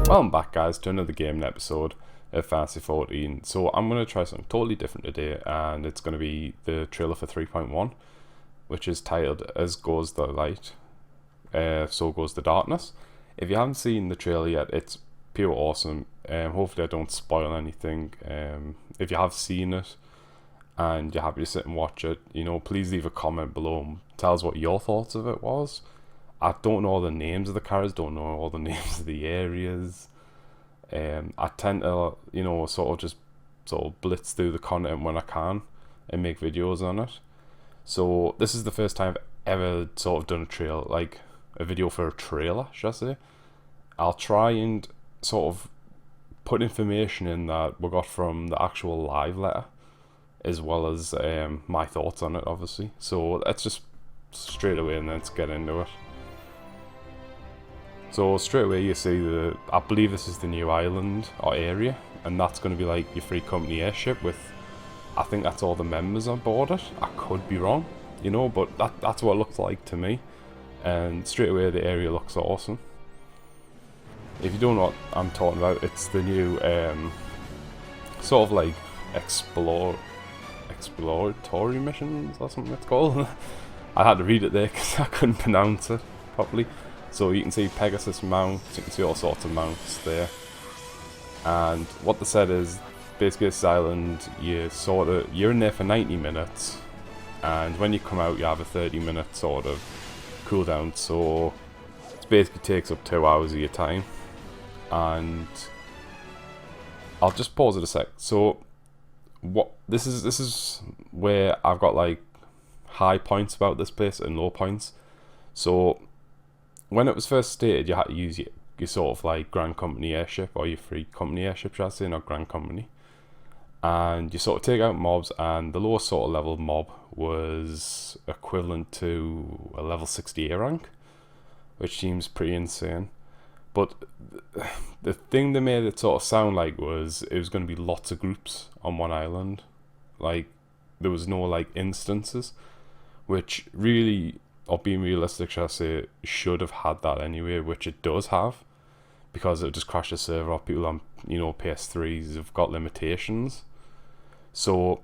Welcome back, guys, to another gaming episode of Fantasy 14. So I'm going to try something totally different today, and it's going to be the trailer for 3.1, which is titled As Goes the Light, So Goes the Darkness. If you haven't seen the trailer yet, it's pure awesome. Hopefully I don't spoil anything. If you have seen it and you're happy to sit and watch it, please leave a comment below and tell us what your thoughts of it was. I don't know all the names of the characters, don't know all the names of the areas. I tend to, sort of blitz through the content when I can and make videos on it. So this is the first time I've ever sort of done a trailer, like a video for a trailer, should I say. I'll try and sort of put information in that we got from the actual live letter, as well as my thoughts on it, obviously. So let's just straight away and let's get into it. So straight away you see I believe this is the new island or area, and that's going to be like your free company airship with, I think that's all the members on board it. I could be wrong, but that's what it looks like to me. And straight away the area looks awesome. If you don't know what I'm talking about, it's the new sort of like exploratory missions or something it's called. I had to read it there because I couldn't pronounce it properly. So you can see Pegasus mounts, you can see all sorts of mounts there. And what they said is, basically this island, you're in there for 90 minutes. And when you come out, you have a 30-minute sort of cooldown. So it basically takes up 2 hours of your time. And I'll just pause it a sec. So this is where I've got like high points about this place and low points. So when it was first stated, you had to use your sort of like Grand Company airship, or your free company airship, should I say, not Grand Company. And you sort of take out mobs, and the lowest sort of level mob was equivalent to a level 60 A rank, which seems pretty insane. But the thing they made it sort of sound like was it was going to be lots of groups on one island. Like, there was no like instances, which really, or being realistic, should I say, should have had that anyway, which it does have, because it just crashed the server off. People on, PS3s have got limitations. So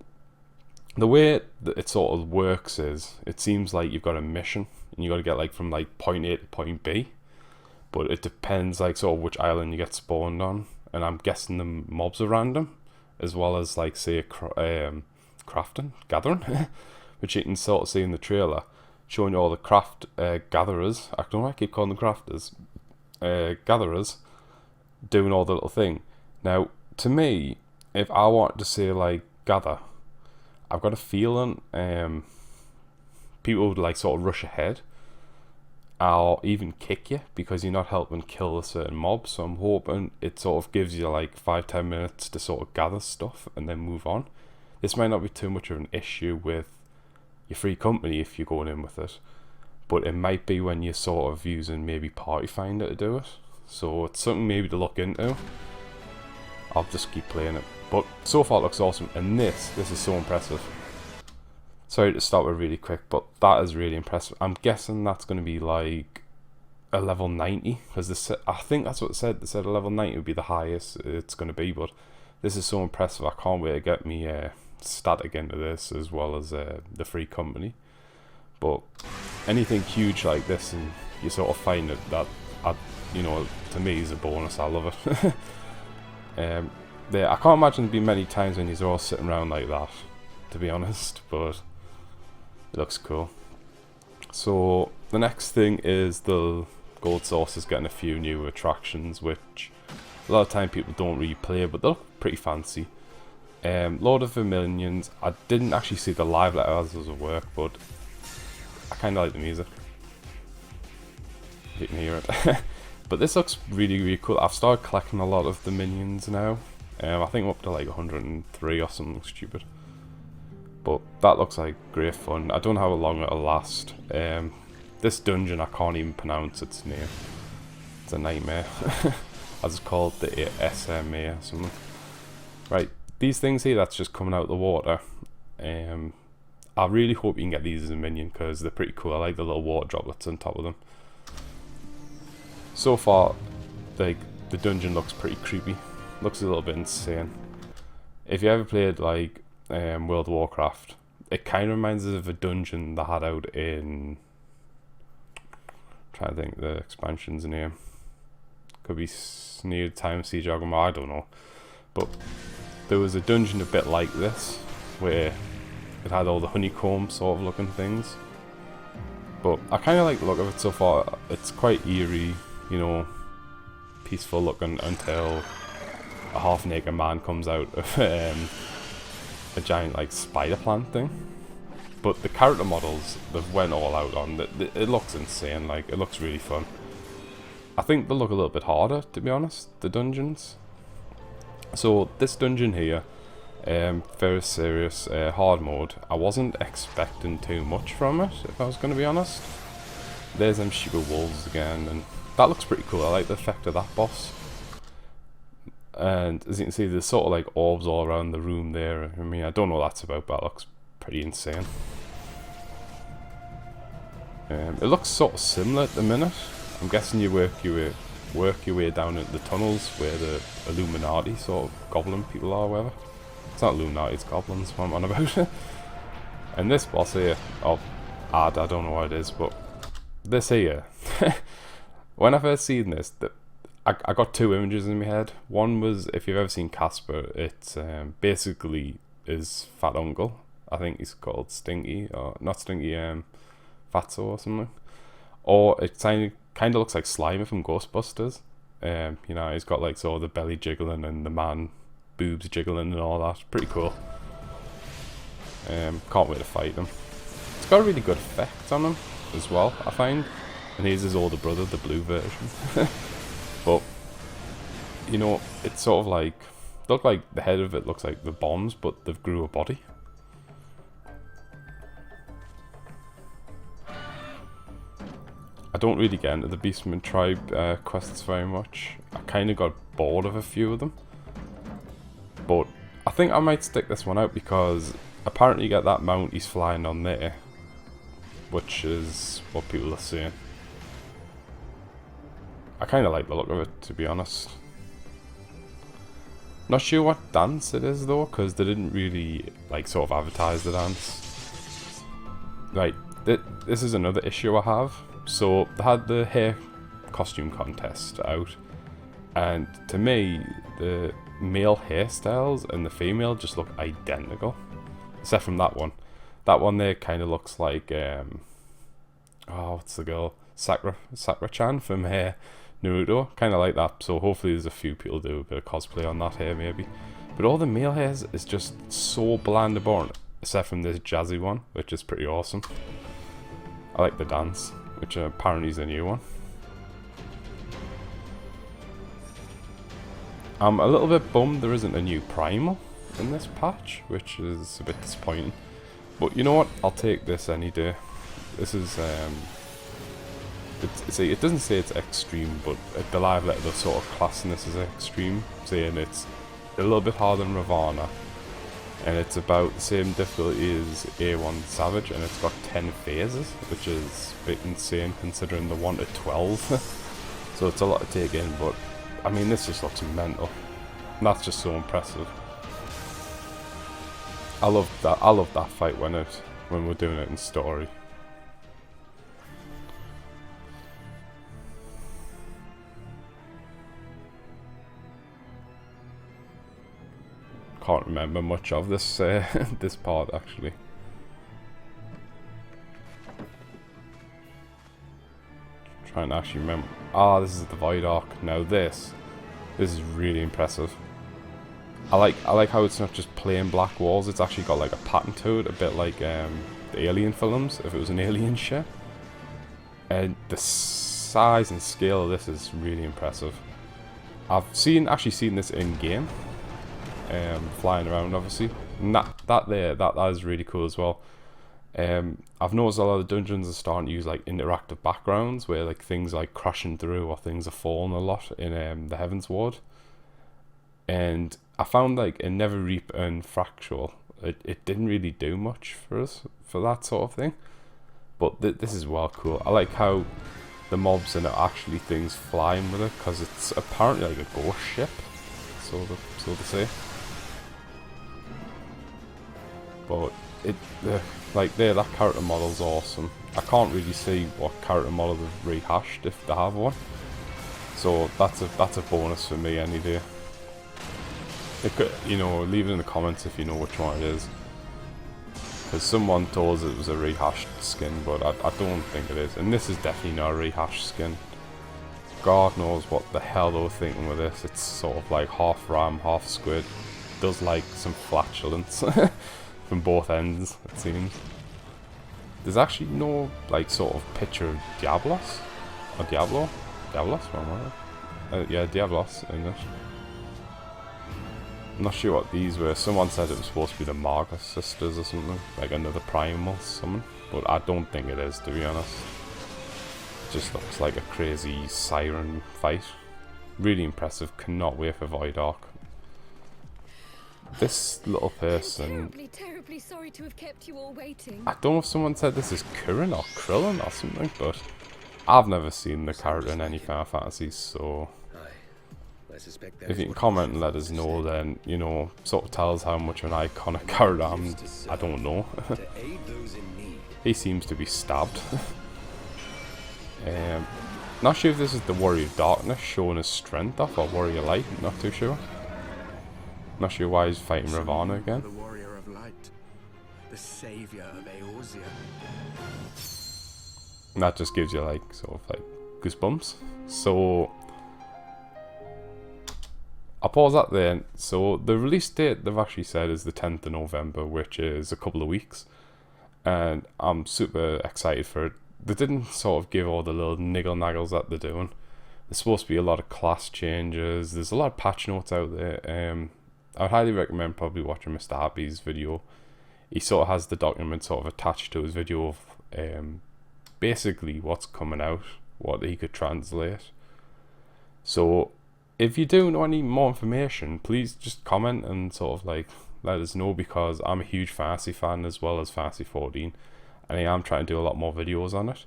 the way it sort of works is, it seems like you've got a mission, and you got to get like from like point A to point B, but it depends like sort of which island you get spawned on, and I'm guessing the mobs are random, as well as like say gathering, which you can sort of see in the trailer, showing you all the craft gatherers. I don't know why I keep calling them crafters. Gatherers doing all the little thing. Now, to me, if I wanted to say like gather, I've got a feeling people would like sort of rush ahead. I'll even kick you because you're not helping kill a certain mob. So I'm hoping it sort of gives you like 5-10 minutes to sort of gather stuff and then move on. This might not be too much of an issue with your free company if you're going in with it, but it might be when you're sort of using maybe Party Finder to do it. So it's something maybe to look into. I'll just keep playing it, but so far it looks awesome, and this is so impressive. Sorry to stop it really quick, but that is really impressive. I'm guessing that's going to be like a level 90, because I think that's what it said. They said a level 90 would be the highest it's going to be, but this is so impressive. I can't wait to get me static into this, as well as the free company. But anything huge like this, and you sort of find it, that to me is a bonus. I love it. I can't imagine there'd be many times when you're all sitting around like that, to be honest, but it looks cool. So the next thing is the Gold Source is getting a few new attractions, which a lot of time people don't really play, but they look pretty fancy. Lord of the Minions, I didn't actually see the live letter as it work, but I kind of like the music. You can hear it. But this looks really, really cool. I've started collecting a lot of the minions now. I think I'm up to like 103 or something stupid. But that looks like great fun. I don't know how long it'll last. This dungeon, I can't even pronounce its name. It's a nightmare. I just called the SMA or something. Right. These things here that's just coming out of the water, I really hope you can get these as a minion, because they're pretty cool. I like the little water droplets on top of them. So far, like the dungeon looks pretty creepy. Looks a little bit insane. If you ever played like World of Warcraft, it kind of reminds us of a dungeon they had out in... trying to think the expansion's name. Could be near Time Siege Agama, I don't know. But there was a dungeon a bit like this, where it had all the honeycomb sort of looking things. But I kind of like the look of it so far. It's quite eerie, you know, peaceful looking until a half-naked man comes out of a giant like spider plant thing. But the character models they've went all out on, it looks insane, like it looks really fun. I think they look a little bit harder, to be honest, the dungeons. So this dungeon here, very serious, hard mode. I wasn't expecting too much from it, if I was going to be honest. There's them stupid wolves again, and that looks pretty cool. I like the effect of that boss. And as you can see, there's sort of like orbs all around the room there. I mean, I don't know what that's about, but it looks pretty insane. It looks sort of similar at the minute. I'm guessing you work your way down into the tunnels where the Illuminati sort of goblin people are, or whatever. It's not Illuminati, it's goblins, what I'm on about. And this boss here, I don't know what it is, but this here, when I first seen this, I got two images in my head. One was, if you've ever seen Casper, it's basically his fat uncle. I think he's called Stinky, or not Stinky, Fatso or something. Or it kind of looks like Slimer from Ghostbusters. You know, he's got like sort of the belly jiggling and the man boobs jiggling and all that. Pretty cool. Can't wait to fight him. It's got a really good effect on him as well, I find. And he's his older brother, the blue version. But, you know, it's sort of like, look like the head of it looks like the bombs, but they've grew a body. I don't really get into the Beastman Tribe quests very much. I kind of got bored of a few of them. But I think I might stick this one out because apparently you get that mount he's flying on there, which is what people are saying. I kind of like the look of it, to be honest. Not sure what dance it is though, because they didn't really like sort of advertise the dance. Right, this is another issue I have. So they had the hair costume contest out, and to me the male hairstyles and the female just look identical, except from that one. That one there kind of looks like what's the girl, Sakura-chan from Naruto, kind of like that. So hopefully there's a few people do a bit of cosplay on that hair maybe. But all the male hairs is just so bland and boring, except from this jazzy one, which is pretty awesome. I like the dance, which apparently is a new one. I'm a little bit bummed there isn't a new primal in this patch, which is a bit disappointing. But you know what? I'll take this any day. This is it doesn't say it's extreme, but the live letter does sort of classing this as extreme, saying it's a little bit harder than Ravana, and it's about the same difficulty as A1 Savage, and it's got 10 phases, which is a bit insane considering the 1 to 12. So it's a lot to take in, but I mean this just looks mental. And that's just so impressive. I love that fight when we're doing it in story. Can't remember much of this this part actually. Trying to actually remember. This is the Void Arc. Now this is really impressive. I like how it's not just plain black walls. It's actually got like a pattern to it, a bit like the Alien films, if it was an alien ship. And the size and scale of this is really impressive. I've actually seen this in game. Flying around obviously, and that is really cool as well. I've noticed a lot of dungeons are starting to use like interactive backgrounds where like things like crashing through or things are falling a lot in the Heavens Ward, and I found like in Neverreap and Fractual it didn't really do much for us for that sort of thing, but this is well cool. I like how the mobs in it are actually things flying with it, because it's apparently like a ghost ship, so to say. But like that character model's awesome. I can't really see what character model they've rehashed if they have one. So that's a bonus for me any day. It could, you know, leave it in the comments if you know which one it is. Because someone told us it was a rehashed skin, but I don't think it is. And this is definitely not a rehashed skin. God knows what the hell they were thinking with this. It's sort of like half ram, half squid. Does like some flatulence from both ends, it seems. There's actually no like sort of picture of Diablos or Diablo. Diablos, what am I? Yeah, Diablos in it. I'm not sure what these were. Someone said it was supposed to be the Margus sisters or something, like another primal summon, but I don't think it is, to be honest. It just looks like a crazy siren fight. Really impressive. Cannot wait for Void Ark. This little person. Terribly sorry to have kept you all waiting. I don't know if someone said this is Curran or Krillin or something, but I've never seen the character in any Final Fantasy, so if you can comment and let us know, then, you know, sort of tell us how much of an iconic character I don't know. He seems to be stabbed. Not sure if this is the Warrior of Darkness showing his strength off, or Warrior of Light, not too sure. Not sure why he's fighting Ravana again. The Warrior of Light, the savior of Eorzea. And that just gives you like sort of like goosebumps. So I'll pause that there. So the release date they've actually said is the 10th of November, which is a couple of weeks, and I'm super excited for it. They didn't sort of give all the little niggle naggles that they're doing. There's supposed to be a lot of class changes. There's a lot of patch notes out there. I'd highly recommend probably watching Mr. Happy's video. He sort of has the document sort of attached to his video of basically what's coming out, what he could translate. So if you do know any more information, please just comment and sort of like let us know, because I'm a huge Fantasy fan as well as Fantasy 14, and I am trying to do a lot more videos on it.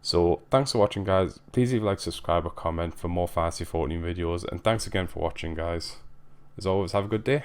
So thanks for watching, guys. Please leave a like, subscribe or comment for more Fantasy 14 videos, and thanks again for watching, guys. As always, have a good day.